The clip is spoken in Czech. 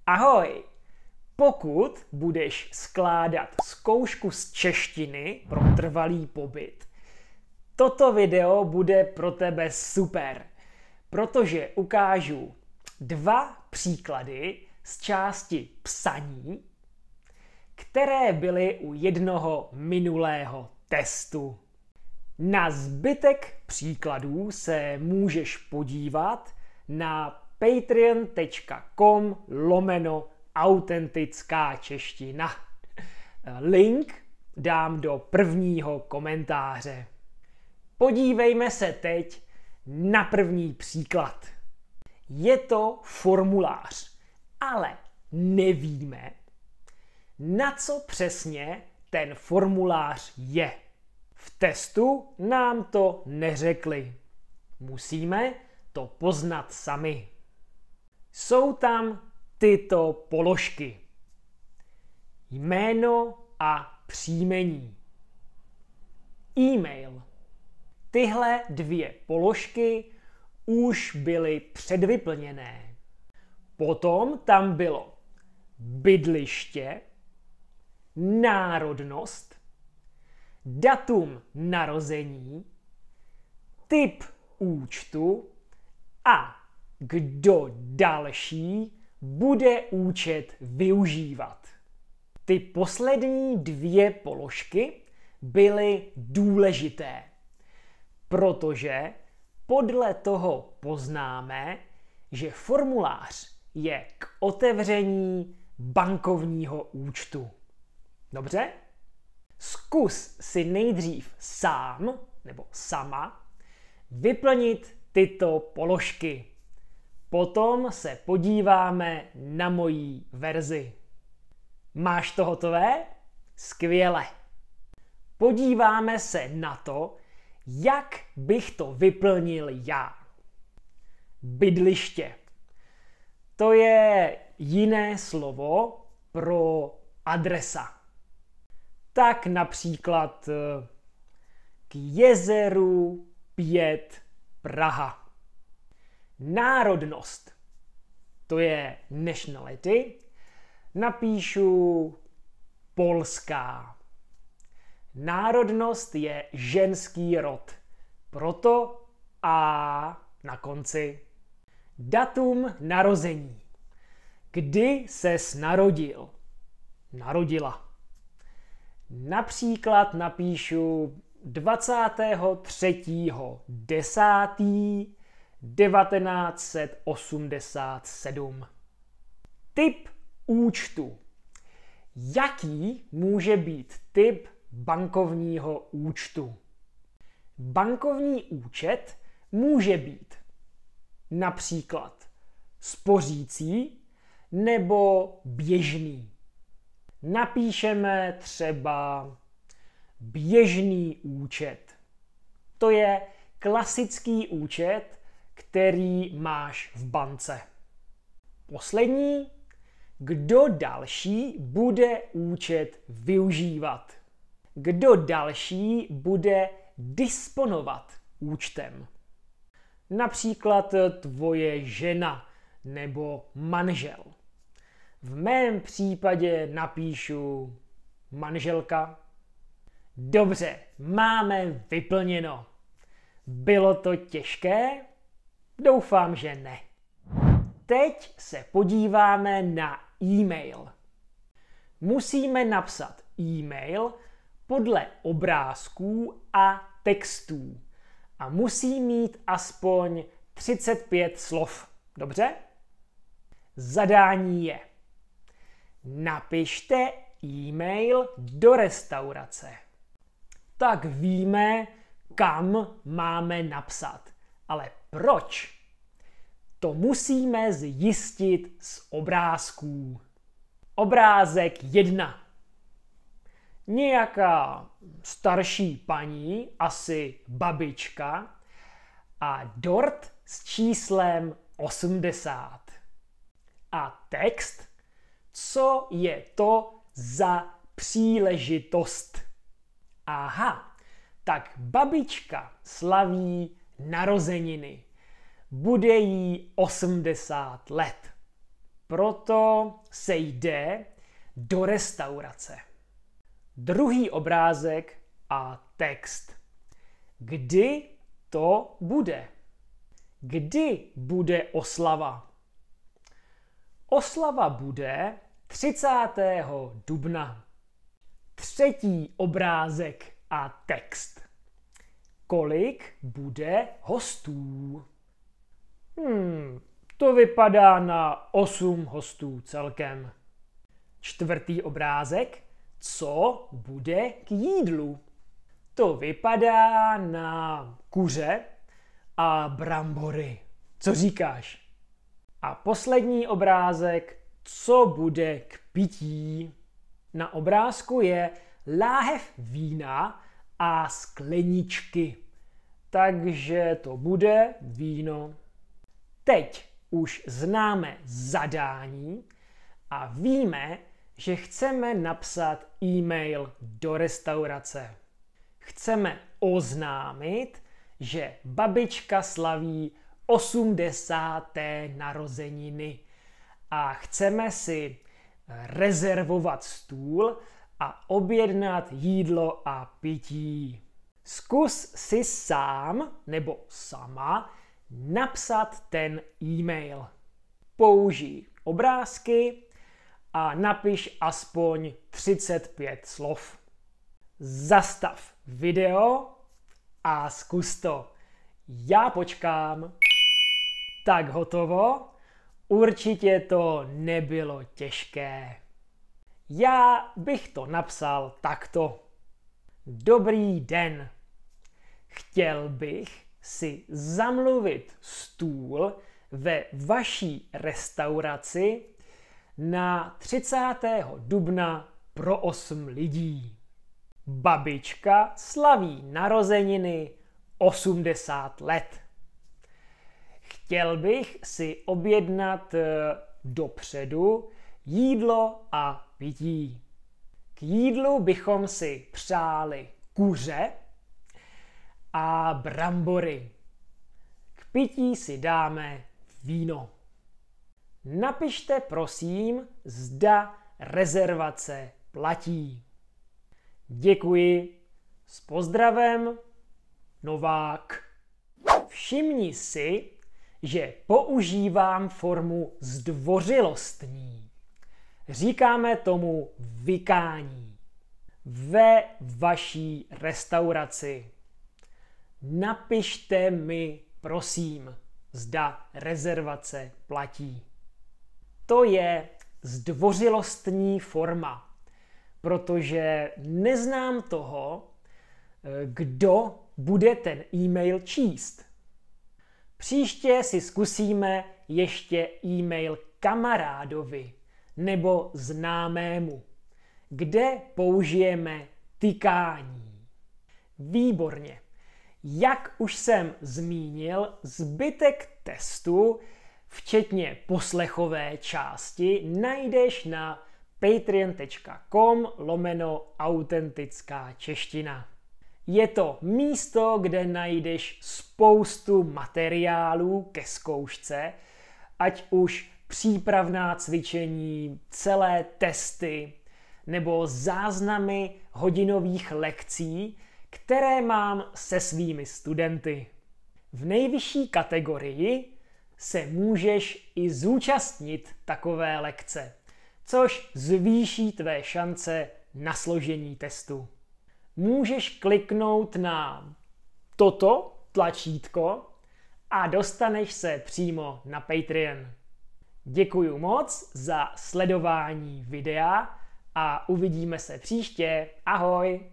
Ahoj! Pokud budeš skládat zkoušku z češtiny pro trvalý pobyt, toto video bude pro tebe super, protože ukážu 2 příklady z části psaní, které byly u jednoho minulého testu. Na zbytek příkladů se můžeš podívat na patreon.com/autentická čeština. Link dám do prvního komentáře. Podívejme se teď na první příklad. Je to formulář, ale nevíme, na co přesně ten formulář je. V testu nám to neřekli. Musíme to poznat sami. Jsou tam tyto položky. Jméno a příjmení. E-mail. Tyhle 2 položky už byly předvyplněné. Potom tam bylo bydliště, národnost, datum narození, typ účtu a kdo další bude účet využívat. Ty poslední 2 položky byly důležité, protože podle toho poznáme, že formulář je k otevření bankovního účtu. Dobře? Zkus si nejdřív sám nebo sama vyplnit tyto položky. Potom se podíváme na mojí verzi. Máš to hotové? Skvěle. Podíváme se na to, jak bych to vyplnil já. Bydliště. To je jiné slovo pro adresa. Tak například k jezeru 5 Praha. Národnost. To je nationality. Napíšu polská. Národnost je ženský rod. Proto A na konci. Datum narození. Kdy ses narodil? Narodila. Například napíšu 23.10.1987. Typ účtu. Jaký může být typ bankovního účtu? Bankovní účet může být například spořící nebo běžný. Napíšeme třeba běžný účet. To je klasický účet, který máš v bance. Poslední, kdo další bude účet využívat? Kdo další bude disponovat účtem? Například tvoje žena nebo manžel. V mém případě napíšu manželka. Dobře, máme vyplněno. Bylo to těžké? Doufám, že ne. Teď se podíváme na e-mail. Musíme napsat e-mail podle obrázků a textů a musí mít aspoň 35 slov. Dobře? Zadání je: napište e-mail do restaurace. Tak víme, kam máme napsat. Ale proč? To musíme zjistit z obrázků. Obrázek 1. Nějaká starší paní, asi babička, a dort s číslem 80. A text, co je to za příležitost. Aha, tak babička slaví narozeniny. Bude jí 80 let. proto se jde do restaurace. Druhý obrázek a text. Kdy to bude? Kdy bude oslava? Oslava bude 30. dubna. Třetí obrázek a text. Kolik bude hostů? To vypadá na 8 hostů celkem. Čtvrtý obrázek. Co bude k jídlu? To vypadá na kuře a brambory. Co říkáš? A poslední obrázek. Co bude k pití? Na obrázku je láhev vína a skleničky. Takže to bude víno. Teď už známe zadání a víme, že chceme napsat e-mail do restaurace. Chceme oznámit, že babička slaví 80. narozeniny a chceme si rezervovat stůl a objednat jídlo a pití. Zkus si sám nebo sama napsat ten e-mail. Použij obrázky a napiš aspoň 35 slov. Zastav video a zkus to. Já počkám. Tak hotovo. Určitě to nebylo těžké. Já bych to napsal takto. Dobrý den. Chtěl bych si zamluvit stůl ve vaší restauraci na 30. dubna pro 8 lidí. Babička slaví narozeniny 80 let. Chtěl bych si objednat dopředu jídlo a pití. K jídlu bychom si přáli kuře a brambory. K pití si dáme víno. Napište prosím, zda rezervace platí. Děkuji. S pozdravem, Novák. Všimni si, že používám formu zdvořilostní. Říkáme tomu vykání. Ve vaší restauraci. Napište mi, prosím, zda rezervace platí. To je zdvořilostní forma, protože neznám toho, kdo bude ten e-mail číst. Příště si zkusíme ještě e-mail kamarádovi nebo známému, kde použijeme tykání. Výborně. Jak už jsem zmínil, zbytek testu, včetně poslechové části, najdeš na patreon.com/autentická čeština. Je to místo, kde najdeš spoustu materiálů ke zkoušce, ať už přípravná cvičení, celé testy nebo záznamy hodinových lekcí, které mám se svými studenty. V nejvyšší kategorii se můžeš i zúčastnit takové lekce, což zvýší tvé šance na složení testu. Můžeš kliknout na toto tlačítko a dostaneš se přímo na Patreon. Děkuju moc za sledování videa a uvidíme se příště. Ahoj!